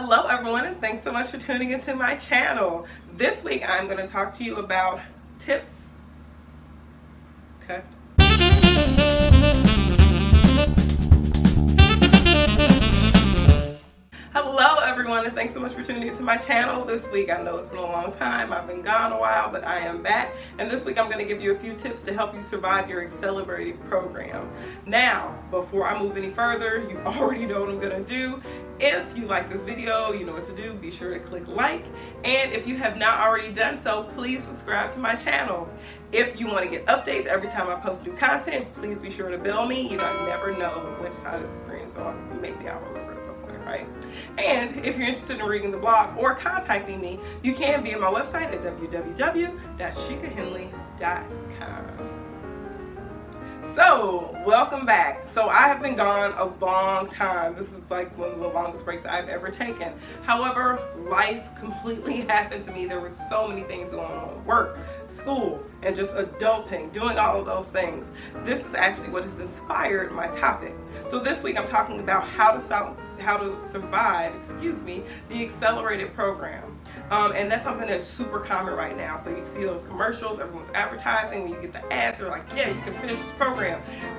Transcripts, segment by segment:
Hello everyone, and thanks so much for tuning into my channel. This week I'm going to talk to you about tips. Okay. Hello everyone, and thanks so much for tuning into my channel this week. I know it's been a long time, I've been gone a while, but I am back, and this week I'm going to give you a few tips to help you survive your accelerated program. Now, before I move any further, you already know what I'm going to do. If you like this video, you know what to do. Be sure to click like, and if you have not already done so, please subscribe to my channel. If you want to get updates every time I post new content, please be sure to bell me. You know, I never know which side of the screen is on. Maybe I'll remember at some point, right? And if you're interested in reading the blog or contacting me, you can via my website at www.shikahenley.com. So, welcome back. So I have been gone a long time. This is like one of the longest breaks I've ever taken. However, life completely happened to me. There were so many things going on. Work, school, and just adulting, doing all of those things. This is actually what has inspired my topic. So this week I'm talking about how to survive, the accelerated program. And that's something that's super common right now. So you see those commercials, everyone's advertising, when you get the ads, they're like, yeah, you can finish this program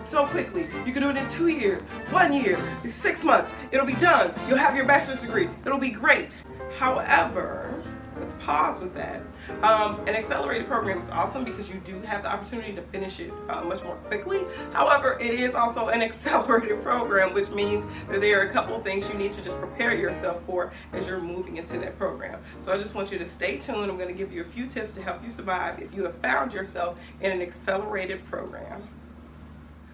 so quickly. You can do it in 2 years, 1 year, 6 months. It'll be done. You'll have your bachelor's degree. It'll be great. However, let's pause with that. An accelerated program is awesome because you do have the opportunity to finish it much more quickly. However, it is also an accelerated program, which means that there are a couple of things you need to just prepare yourself for as you're moving into that program. So I just want you to stay tuned. I'm going to give you a few tips to help you survive if you have found yourself in an accelerated program.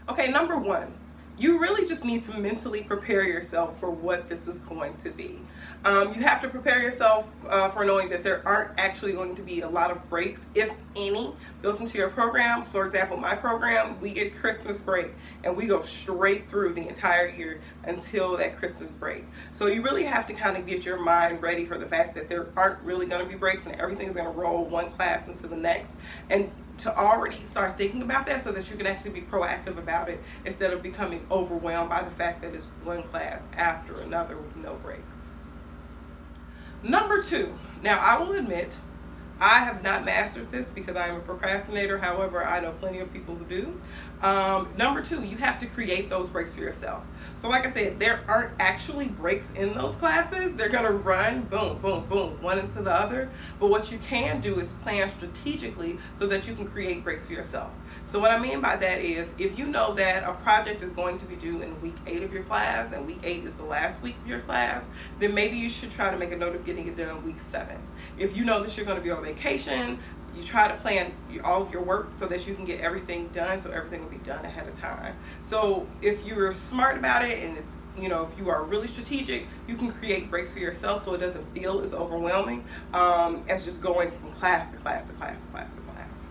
Okay, number one. You really just need to mentally prepare yourself for what this is going to be. You have to prepare yourself for knowing that there aren't actually going to be a lot of breaks, if any, built into your program. For example, my program, we get Christmas break and we go straight through the entire year until that Christmas break. So you really have to kind of get your mind ready for the fact that there aren't really going to be breaks and everything's going to roll one class into the next. And to already start thinking about that so that you can actually be proactive about it instead of becoming overwhelmed by the fact that it's one class after another with no breaks. Number two, now I will admit I have not mastered this because I am a procrastinator. However, I know plenty of people who do. Number two, you have to create those breaks for yourself. So like I said, there aren't actually breaks in those classes. They're going to run boom, boom, boom, one into the other. But what you can do is plan strategically so that you can create breaks for yourself. So what I mean by that is if you know that a project is going to be due in week 8 of your class and week 8 is the last week of your class, then maybe you should try to make a note of getting it done week 7. If you know that you're going to be on vacation, you try to plan all of your work so that you can get everything done, so everything will be done ahead of time. So if you're smart about it and it's, you know, if you are really strategic, you can create breaks for yourself so it doesn't feel as overwhelming as just going from class to class to class to class to class.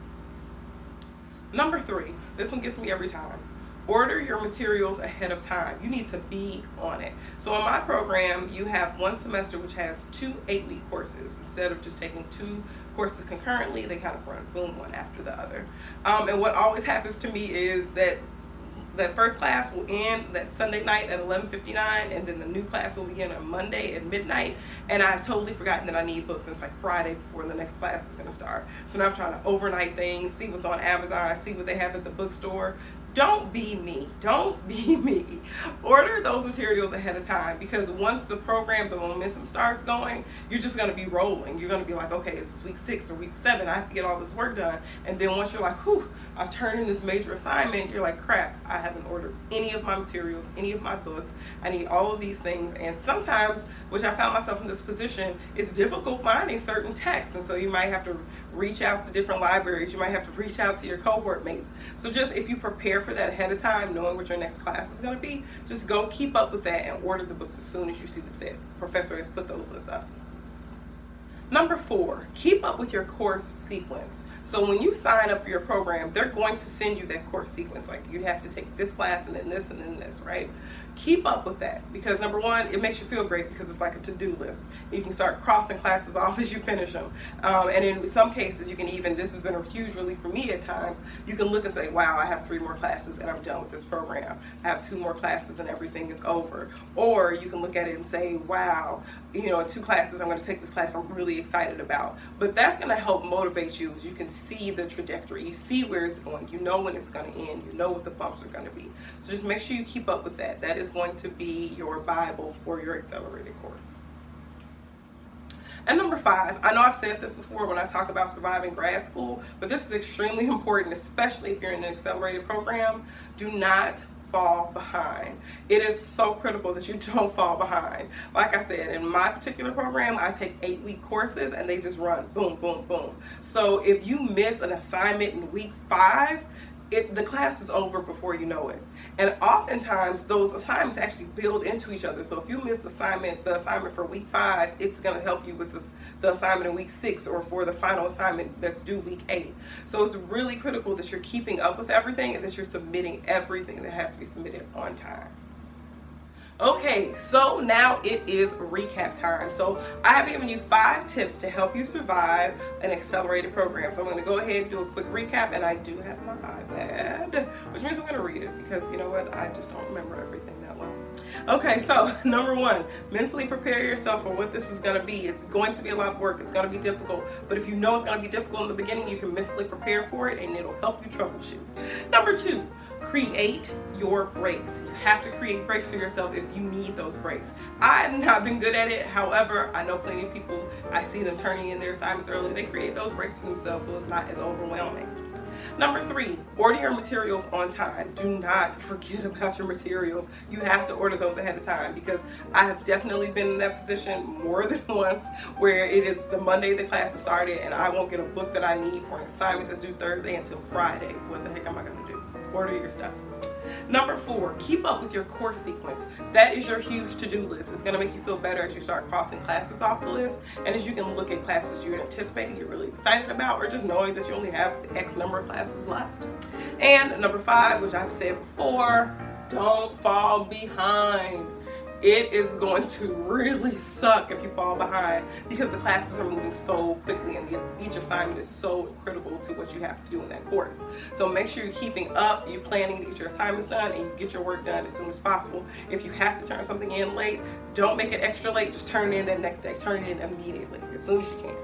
Number three, this one gets me every time. Order your materials ahead of time. You need to be on it. So in my program, you have one semester which has 2 8-week courses. Instead of just taking 2 courses concurrently, they kind of run boom, one after the other. And what always happens to me is that first class will end that Sunday night at 11:59, and then the new class will begin on Monday at midnight, and I've totally forgotten that I need books, and it's like Friday before the next class is going to start. So now I'm trying to overnight things, see what's on Amazon, see what they have at the bookstore. Don't be me. Don't be me. Order those materials ahead of time, because once the program, the momentum starts going, you're just going to be rolling. You're going to be like, okay, it's week 6 or week 7. I have to get all this work done. And then once you're like, whew, I've turned in this major assignment, you're like, crap, I haven't ordered any of my materials, any of my books. I need all of these things. And sometimes, which I found myself in this position, it's difficult finding certain texts. And so you might have to reach out to different libraries. You might have to reach out to your cohort mates. So just if you prepare for that ahead of time, knowing what your next class is going to be, just go keep up with that and order the books as soon as you see that the professor has put those lists up. Number 4, keep up with your course sequence. So when you sign up for your program, they're going to send you that course sequence. Like, you have to take this class and then this and then this, right? Keep up with that, because number 1, it makes you feel great because it's like a to-do list. You can start crossing classes off as you finish them. And in some cases, you can even, this has been a huge relief for me at times, you can look and say, wow, I have 3 more classes and I'm done with this program. I have 2 more classes and everything is over. Or you can look at it and say, wow, you know, in 2 classes, I'm going to take this class I'm really excited about. But that's going to help motivate you, as you can see the trajectory, you see where it's going, you know when it's going to end, you know what the bumps are going to be. So just make sure you keep up with that. That is going to be your Bible for your accelerated course. And number 5, I know I've said this before when I talk about surviving grad school, but this is extremely important, especially if you're in an accelerated program. Do not fall behind. It is so critical that you don't fall behind. Like I said, in my particular program, I take 8-week courses and they just run boom, boom, boom. So if you miss an assignment in week 5, the class is over before you know it. And oftentimes those assignments actually build into each other. So if you miss the assignment for week 5, it's going to help you with the assignment in week 6, or for the final assignment that's due week 8. So it's really critical that you're keeping up with everything and that you're submitting everything that has to be submitted on time. Okay, so now it is recap time. So I have given you 5 tips to help you survive an accelerated program. So I'm going to go ahead and do a quick recap, and I do have my iPad, which means I'm going to read it, because you know what, I just don't remember everything that well. Okay, so number 1, mentally prepare yourself for what this is going to be. It's going to be a lot of work. It's going to be difficult. But if you know it's going to be difficult in the beginning, you can mentally prepare for it, and it'll help you troubleshoot. Number 2, create your breaks. You have to create breaks for yourself if you need those breaks. I've not been good at it. However, I know plenty of people, I see them turning in their assignments early. They create those breaks for themselves, so it's not as overwhelming. Number 3, order your materials on time. Do not forget about your materials. You have to order those ahead of time, because I have definitely been in that position more than once, where it is the Monday the class has started and I won't get a book that I need for an assignment that's due Thursday until Friday. What the heck am I going to do? Order your stuff. Number 4, keep up with your course sequence. That is your huge to-do list. It's going to make you feel better as you start crossing classes off the list, and as you can look at classes you're anticipating, you're really excited about, or just knowing that you only have X number of classes left. And number 5, which I've said before, don't fall behind. It is going to really suck if you fall behind, because the classes are moving so quickly and each assignment is so critical to what you have to do in that course. So make sure you're keeping up, you're planning to get your assignments done, and you get your work done as soon as possible. If you have to turn something in late, don't make it extra late, just turn it in that next day. Turn it in immediately, as soon as you can.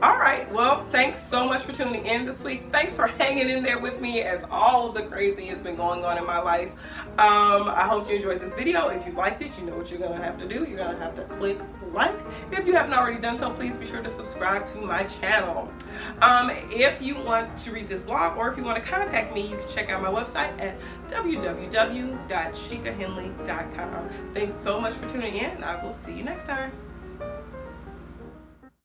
All right, well, thanks so much for tuning in this week. Thanks for hanging in there with me as all of the crazy has been going on in my life. I hope you enjoyed this video. If you liked it, you know what you're going to have to do. You're going to have to click like. If you haven't already done so, please be sure to subscribe to my channel. If you want to read this blog, or if you want to contact me, you can check out my website at www.shikahenley.com. Thanks so much for tuning in. I will see you next time.